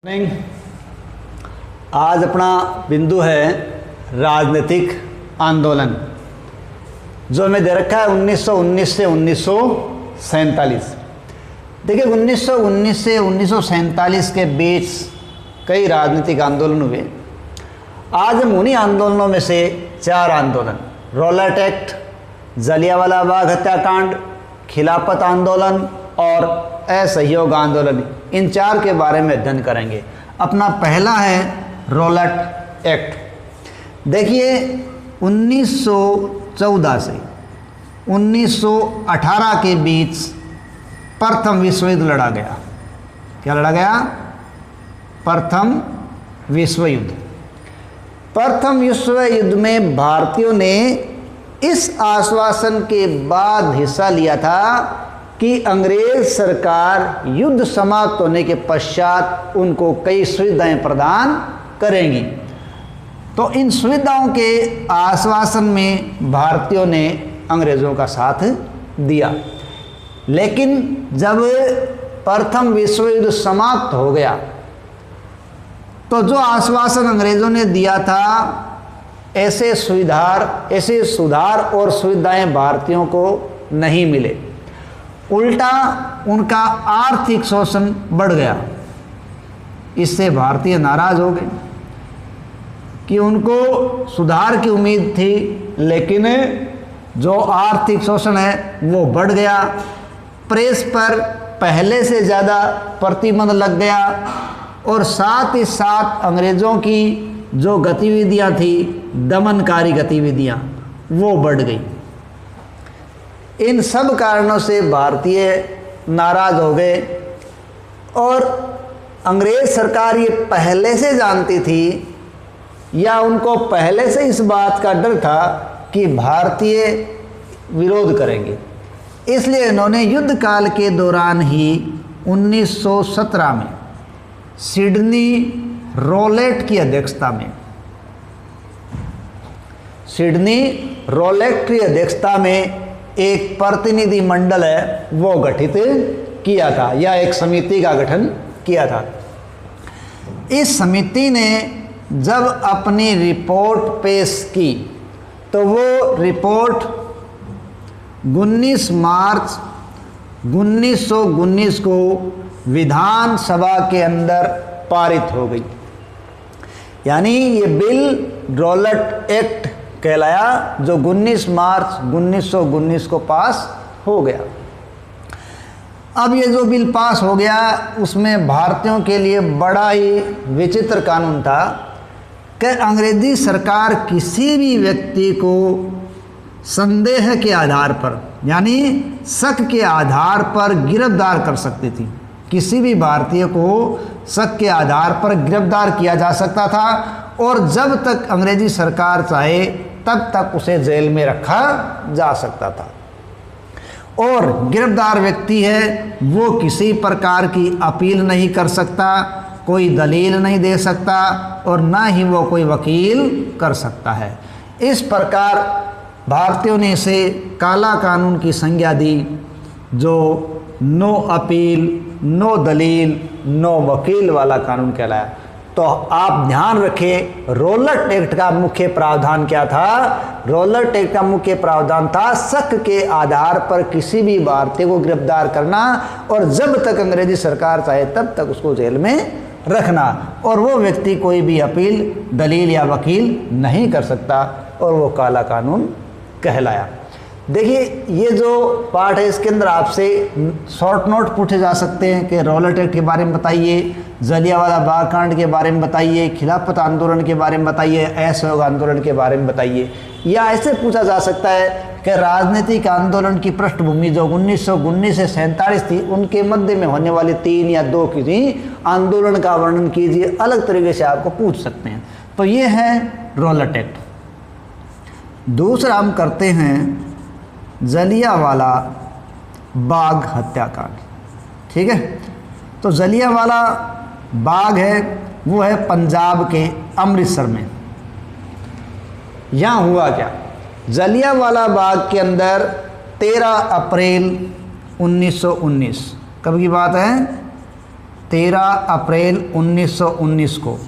नहीं, आज अपना बिंदु है राजनीतिक आंदोलन, जो हमें दे रखा है 1919 से 1947। देखिए 1919 से 1947 के बीच कई राजनीतिक आंदोलन हुए। आज हम उन्हीं आंदोलनों में से 4 आंदोलन, रॉलेट एक्ट, जलियांवाला बाग हत्याकांड, खिलाफत आंदोलन और असहयोग आंदोलन, इन 4 के बारे में अध्ययन करेंगे। अपना पहला है रॉलेट एक्ट। देखिए 1914 से 1918 के बीच प्रथम विश्व युद्ध लड़ा गया। क्या लड़ा गया? प्रथम विश्व युद्ध। प्रथम विश्व युद्ध में भारतीयों ने इस आश्वासन के बाद हिस्सा लिया था कि अंग्रेज सरकार युद्ध समाप्त होने के पश्चात उनको कई सुविधाएं प्रदान करेंगी। तो इन सुविधाओं के आश्वासन में भारतीयों ने अंग्रेज़ों का साथ दिया। लेकिन जब प्रथम विश्व युद्ध समाप्त हो गया तो जो आश्वासन अंग्रेज़ों ने दिया था, ऐसे सुधार और सुविधाएं भारतीयों को नहीं मिले। उल्टा उनका आर्थिक शोषण बढ़ गया। इससे भारतीय नाराज हो गए कि उनको सुधार की उम्मीद थी, लेकिन जो आर्थिक शोषण है वो बढ़ गया। प्रेस पर पहले से ज़्यादा प्रतिबंध लग गया और साथ ही साथ अंग्रेज़ों की जो गतिविधियां थी, दमनकारी गतिविधियां, वो बढ़ गई। इन सब कारणों से भारतीय नाराज हो गए और अंग्रेज सरकार ये पहले से जानती थी या उनको पहले से इस बात का डर था कि भारतीय विरोध करेंगे। इसलिए इन्होंने युद्ध काल के दौरान ही 1917 में सिडनी रॉलेट की अध्यक्षता में एक प्रतिनिधि मंडल है वो गठित किया था, या एक समिति का गठन किया था। इस समिति ने जब अपनी रिपोर्ट पेश की तो वो रिपोर्ट 19 मार्च 1919 को विधानसभा के अंदर पारित हो गई। यानी ये बिल रॉलेट एक्ट कहलाया, जो 19 मार्च 1919 को पास हो गया। अब ये जो बिल पास हो गया, उसमें भारतीयों के लिए बड़ा ही विचित्र कानून था कि अंग्रेजी सरकार किसी भी व्यक्ति को संदेह के आधार पर, यानी शक के आधार पर गिरफ्तार कर सकती थी। किसी भी भारतीय को शक के आधार पर गिरफ्तार किया जा सकता था और जब तक अंग्रेजी सरकार चाहे तब तक उसे जेल में रखा जा सकता था। और गिरफ्तार व्यक्ति है वो किसी प्रकार की अपील नहीं कर सकता, कोई दलील नहीं दे सकता और ना ही वो कोई वकील कर सकता है। इस प्रकार भारतीयों ने इसे काला कानून की संज्ञा दी, जो नो अपील, नो दलील, नो वकील वाला कानून कहलाया। तो आप ध्यान रखें, रॉलेट एक्ट का मुख्य प्रावधान क्या था? रॉलेट एक्ट का मुख्य प्रावधान था शक के आधार पर किसी भी भारतीय को गिरफ्तार करना और जब तक अंग्रेजी सरकार चाहे तब तक उसको जेल में रखना, और वो व्यक्ति कोई भी अपील, दलील या वकील नहीं कर सकता, और वो काला कानून कहलाया। देखिए ये जो पार्ट है, इसके अंदर आपसे शॉर्ट नोट पूछे जा सकते हैं कि रॉलेट एक्ट के बारे में बताइए, जलियांवाला बाग कांड के बारे में बताइए, खिलाफत आंदोलन के बारे में बताइए, असहयोग आंदोलन के बारे में बताइए। या ऐसे पूछा जा सकता है कि राजनीतिक आंदोलन की पृष्ठभूमि जो 1919 से 47 थी, उनके मध्य में होने वाले 3 या 2 किसी आंदोलन का वर्णन कीजिए। अलग तरीके से आपको पूछ सकते हैं। तो ये है रॉलेट एक्ट। दूसरा हम करते हैं जलियांवाला बाग हत्याकांड। ठीक है, तो जलियांवाला बाग है वो है पंजाब के अमृतसर में। यहाँ हुआ क्या? जलियांवाला बाग के अंदर 13 अप्रैल 1919, कब की बात है? 13 अप्रैल 1919 को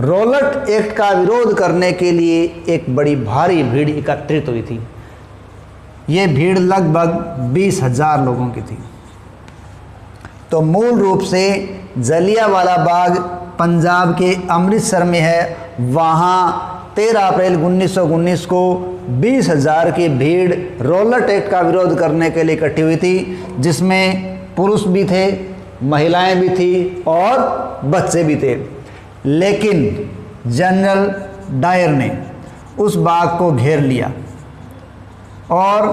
रॉलेट एक्ट का विरोध करने के लिए एक बड़ी भारी भीड़ एकत्रित हुई थी। ये भीड़ लगभग 20,000 लोगों की थी। तो मूल रूप से जलियांवाला बाग पंजाब के अमृतसर में है। वहाँ 13 अप्रैल 1919 को 20,000 की भीड़ रॉलेट एक्ट का विरोध करने के लिए इकट्ठी हुई थी, जिसमें पुरुष भी थे, महिलाएं भी थी और बच्चे भी थे। लेकिन जनरल डायर ने उस बाग को घेर लिया और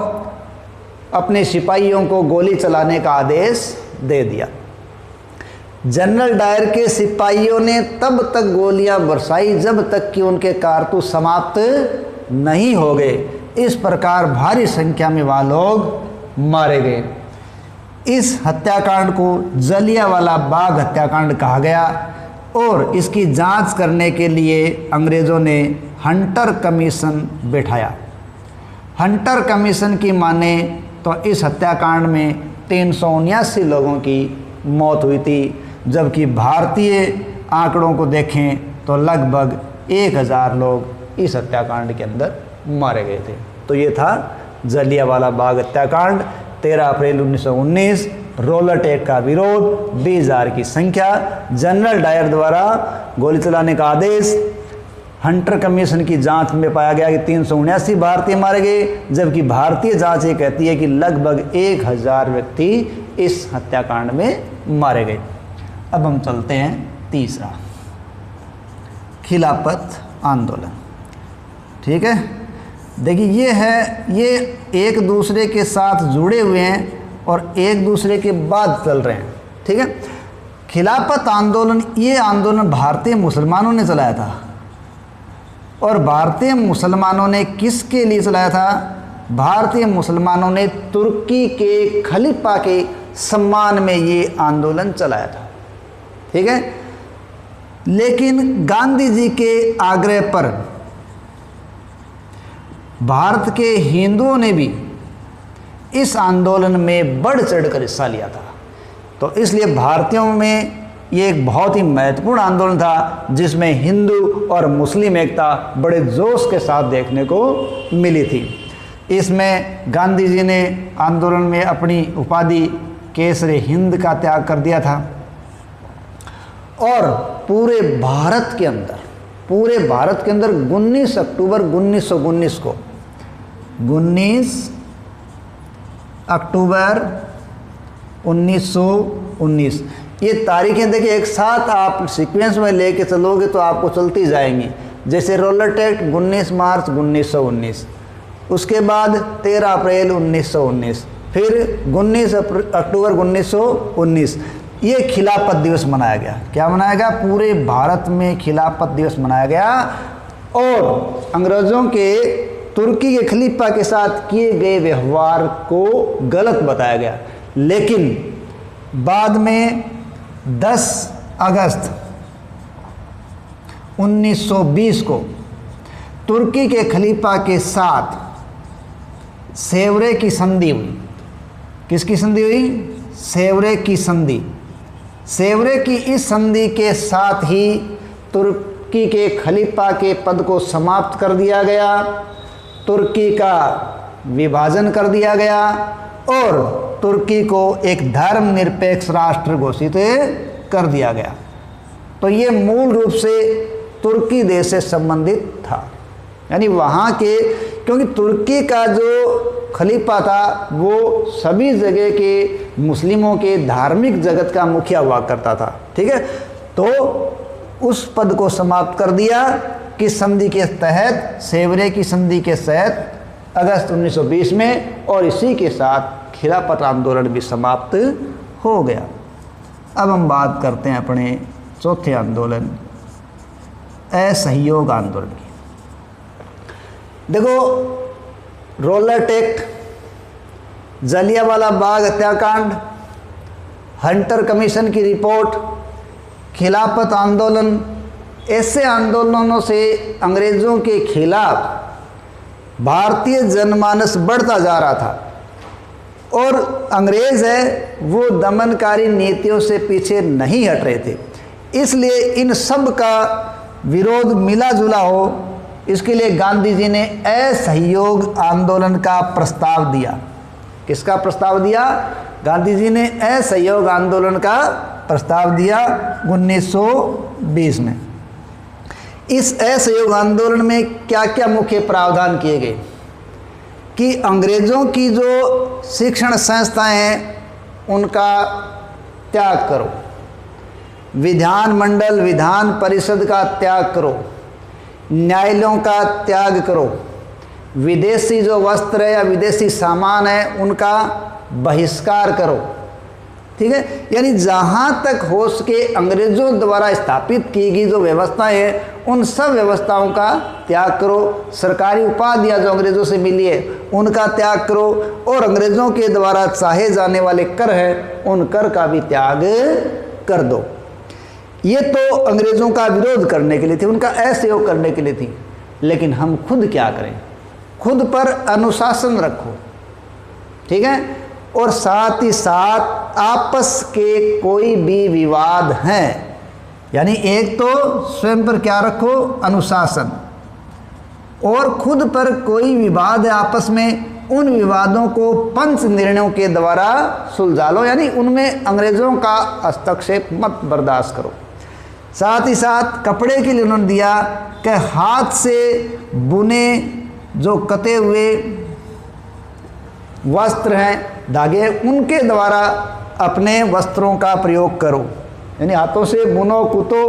अपने सिपाहियों को गोली चलाने का आदेश दे दिया। जनरल डायर के सिपाहियों ने तब तक गोलियां बरसाई जब तक कि उनके कारतूस समाप्त नहीं हो गए। इस प्रकार भारी संख्या में वह लोग मारे गए। इस हत्याकांड को जलियांवाला बाग हत्याकांड कहा गया और इसकी जांच करने के लिए अंग्रेज़ों ने हंटर कमीशन बैठाया। हंटर कमीशन की माने तो इस हत्याकांड में 379 लोगों की मौत हुई थी, जबकि भारतीय आंकड़ों को देखें तो लगभग 1000 लोग इस हत्याकांड के अंदर मारे गए थे। तो ये था जलियांवाला बाग हत्याकांड। 13 अप्रैल 1919 रॉलेट एक्ट का विरोध, 20,000 की संख्या, जनरल डायर द्वारा गोली चलाने का आदेश, हंटर कमीशन की जांच में पाया गया कि 379 भारतीय मारे गए, जबकि भारतीय जांच ये कहती है कि लगभग 1000 व्यक्ति इस हत्याकांड में मारे गए। अब हम चलते हैं तीसरा, खिलाफत आंदोलन। ठीक है, देखिए ये एक दूसरे के साथ जुड़े हुए हैं और एक दूसरे के बाद चल रहे हैं। ठीक है, खिलाफत आंदोलन, ये आंदोलन भारतीय मुसलमानों ने चलाया था। और भारतीय मुसलमानों ने किसके लिए चलाया था? भारतीय मुसलमानों ने तुर्की के खलीफा के सम्मान में ये आंदोलन चलाया था। ठीक है, लेकिन गांधी जी के आग्रह पर भारत के हिंदुओं ने भी इस आंदोलन में बढ़ चढ़कर हिस्सा लिया था। तो इसलिए भारतीयों में ये एक बहुत ही महत्वपूर्ण आंदोलन था, जिसमें हिंदू और मुस्लिम एकता बड़े जोश के साथ देखने को मिली थी। इसमें गांधी जी ने आंदोलन में अपनी उपाधि केसरे हिंद का त्याग कर दिया था और पूरे भारत के अंदर 19 अक्टूबर 1919 को 19 अक्टूबर 1919 ये तारीखें देखिए, एक साथ आप सीक्वेंस में लेके चलोगे तो आपको चलती जाएंगी। जैसे रॉलेट एक्ट 19 मार्च 1919, उसके बाद 13 अप्रैल 1919, फिर 19 अक्टूबर 1919 ये खिलाफत दिवस मनाया गया। क्या मनाया गया? पूरे भारत में खिलाफत दिवस मनाया गया और अंग्रेज़ों के तुर्की के खलीफा के साथ किए गए व्यवहार को गलत बताया गया। लेकिन बाद में 10 अगस्त 1920 को तुर्की के खलीफा के साथ सेवरे की संधि हुई। किसकी संधि हुई? सेवरे की संधि। सेवरे की इस संधि के साथ ही तुर्की के खलीफा के पद को समाप्त कर दिया गया, तुर्की का विभाजन कर दिया गया और तुर्की को एक धर्मनिरपेक्ष राष्ट्र घोषित कर दिया गया। तो ये मूल रूप से तुर्की देश से संबंधित था, यानी वहाँ के, क्योंकि तुर्की का जो खलीफा था वो सभी जगह के मुस्लिमों के धार्मिक जगत का मुखिया हुआ करता था। ठीक है, तो उस पद को समाप्त कर दिया किस संधि के तहत? सेवरे की संधि के तहत अगस्त 1920 में, और इसी के साथ खिलाफत आंदोलन भी समाप्त हो गया। अब हम बात करते हैं अपने चौथे आंदोलन, असहयोग आंदोलन की। देखो, रॉलेट एक्ट, जलियांवाला बाग हत्याकांड, हंटर कमीशन की रिपोर्ट, खिलाफत आंदोलन, ऐसे आंदोलनों से अंग्रेज़ों के खिलाफ भारतीय जनमानस बढ़ता जा रहा था। और अंग्रेज़ है वो दमनकारी नीतियों से पीछे नहीं हट रहे थे। इसलिए इन सब का विरोध मिला जुला हो, इसके लिए गांधी जी ने असहयोग आंदोलन का प्रस्ताव दिया। किसका प्रस्ताव दिया? गांधी जी ने असहयोग आंदोलन का प्रस्ताव दिया 1920 में। इस असहयोग आंदोलन में क्या क्या मुख्य प्रावधान किए गए कि अंग्रेज़ों की जो शिक्षण संस्थाएं हैं उनका त्याग करो, विधान मंडल विधान परिषद का त्याग करो, न्यायालयों का त्याग करो, विदेशी जो वस्त्र है या विदेशी सामान है उनका बहिष्कार करो। ठीक है, यानी जहाँ तक हो सके अंग्रेज़ों द्वारा स्थापित की गई जो व्यवस्थाएं हैं उन सब व्यवस्थाओं का त्याग करो। सरकारी उपाधियाँ जो अंग्रेज़ों से मिली है उनका त्याग करो, और अंग्रेज़ों के द्वारा चाहे जाने वाले कर हैं उन कर का भी त्याग कर दो। ये तो अंग्रेज़ों का विरोध करने के लिए थी, उनका असहयोग करने के लिए थी। लेकिन हम खुद क्या करें? खुद पर अनुशासन रखो, ठीक है, और साथ ही साथ आपस के कोई भी विवाद हैं, यानी एक तो स्वयं पर क्या रखो? अनुशासन, और खुद पर कोई विवाद है आपस में उन विवादों को पंच निर्णयों के द्वारा सुलझा लो, यानी उनमें अंग्रेज़ों का हस्तक्षेप मत बर्दाश्त करो। साथ ही साथ कपड़े के लिए उन्होंने दिया कि हाथ से बुने जो कटे हुए वस्त्र हैं, धागे, उनके द्वारा अपने वस्त्रों का प्रयोग करो, यानी हाथों से बुनो कुतो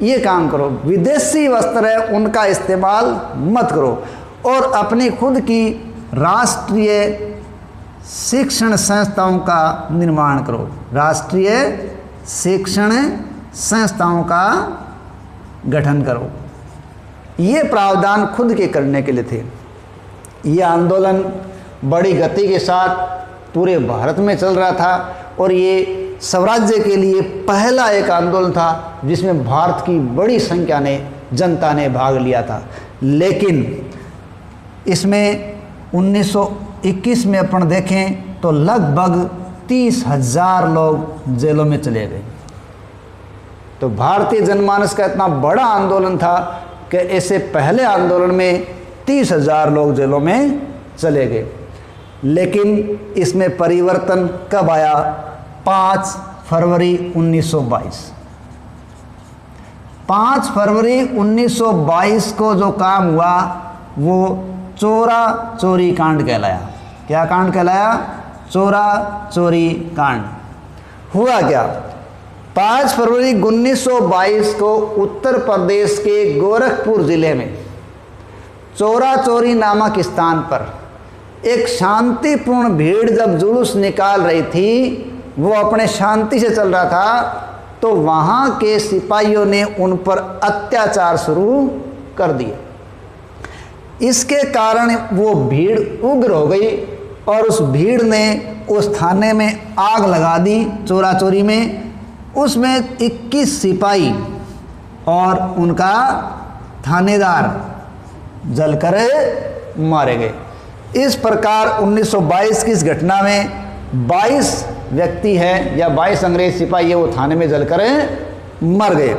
ये काम करो। विदेशी वस्त्र है उनका इस्तेमाल मत करो, और अपनी खुद की राष्ट्रीय शिक्षण संस्थाओं का निर्माण करो। राष्ट्रीय शिक्षण संस्थाओं का गठन करो। ये प्रावधान खुद के करने के लिए थे। ये आंदोलन बड़ी गति के साथ पूरे भारत में चल रहा था, और ये स्वराज्य के लिए पहला एक आंदोलन था जिसमें भारत की बड़ी संख्या ने जनता ने भाग लिया था। लेकिन इसमें 1921 में अपन देखें तो लगभग 30,000 लोग जेलों में चले गए। तो भारतीय जनमानस का इतना बड़ा आंदोलन था कि ऐसे पहले आंदोलन में 30,000 लोग जेलों में चले गए। लेकिन इसमें परिवर्तन कब आया? 5 फरवरी 1922। 5 फरवरी 1922 को जो काम हुआ वो चोरा चोरी कांड कहलाया। क्या कांड कहलाया? चोरा चोरी कांड। हुआ क्या? 5 फरवरी 1922 को उत्तर प्रदेश के गोरखपुर जिले में चोरा चोरी नामक स्थान पर एक शांतिपूर्ण भीड़ जब जुलूस निकाल रही थी, वो अपने शांति से चल रहा था, तो वहाँ के सिपाहियों ने उन पर अत्याचार शुरू कर दिए। इसके कारण वो भीड़ उग्र हो गई और उस भीड़ ने उस थाने में आग लगा दी चोरा चोरी में। उसमें 21 सिपाही और उनका थानेदार जलकर मारे गए। इस प्रकार 1922 की इस घटना में 22 व्यक्ति हैं या 22 अंग्रेज सिपाही वो थाने में जलकर मर गए।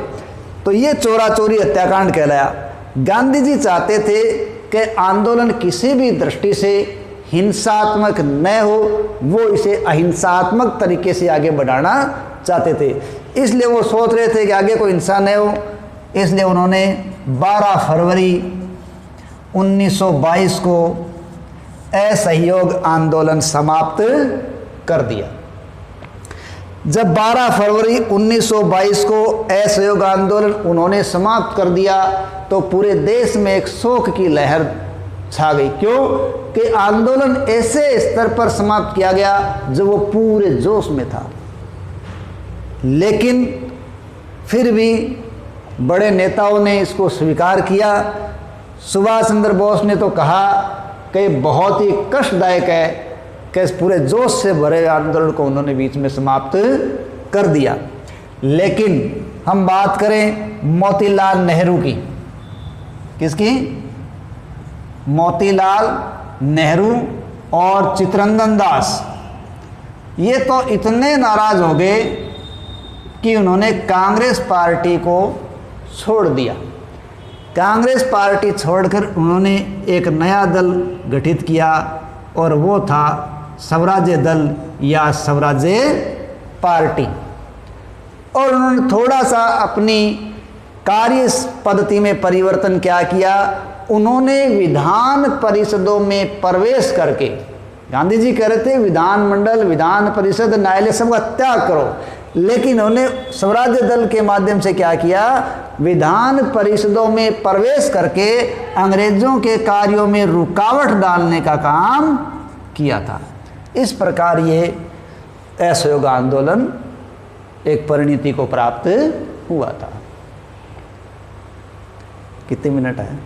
तो ये चोरा चोरी हत्याकांड कहलाया। गांधी जी चाहते थे कि आंदोलन किसी भी दृष्टि से हिंसात्मक न हो, वो इसे अहिंसात्मक तरीके से आगे बढ़ाना चाहते थे। इसलिए वो सोच रहे थे कि आगे कोई हिंसा न हो, इसलिए उन्होंने 12 फरवरी 1922 को असहयोग आंदोलन समाप्त कर दिया। जब 12 फरवरी 1922 को असहयोग आंदोलन उन्होंने समाप्त कर दिया तो पूरे देश में एक शोक की लहर छा गई। क्यों? कि आंदोलन ऐसे स्तर पर समाप्त किया गया जब वो पूरे जोश में था। लेकिन फिर भी बड़े नेताओं ने इसको स्वीकार किया। सुभाष चंद्र बोस ने तो कहा कि बहुत ही कष्टदायक है कि इस पूरे जोश से भरे आंदोलन को उन्होंने बीच में समाप्त कर दिया। लेकिन हम बात करें मोतीलाल नेहरू की। किसकी? मोतीलाल नेहरू और चित्तरंजन दास, ये तो इतने नाराज हो गए कि उन्होंने कांग्रेस पार्टी को छोड़ दिया। कांग्रेस पार्टी छोड़कर उन्होंने एक नया दल गठित किया और वो था स्वराज्य दल या स्वराज्य पार्टी। और उन्होंने थोड़ा सा अपनी कार्य पद्धति में परिवर्तन क्या किया, उन्होंने विधान परिषदों में प्रवेश करके, गांधी जी कह रहे थे विधानमंडल, विधान परिषद, न्यायालय सबका त्याग करो, लेकिन उन्होंने स्वराज्य दल के माध्यम से क्या किया, विधान परिषदों में प्रवेश करके अंग्रेजों के कार्यों में रुकावट डालने का काम किया था। इस प्रकार ये असहयोग आंदोलन एक परिणति को प्राप्त हुआ था। कितने मिनट है?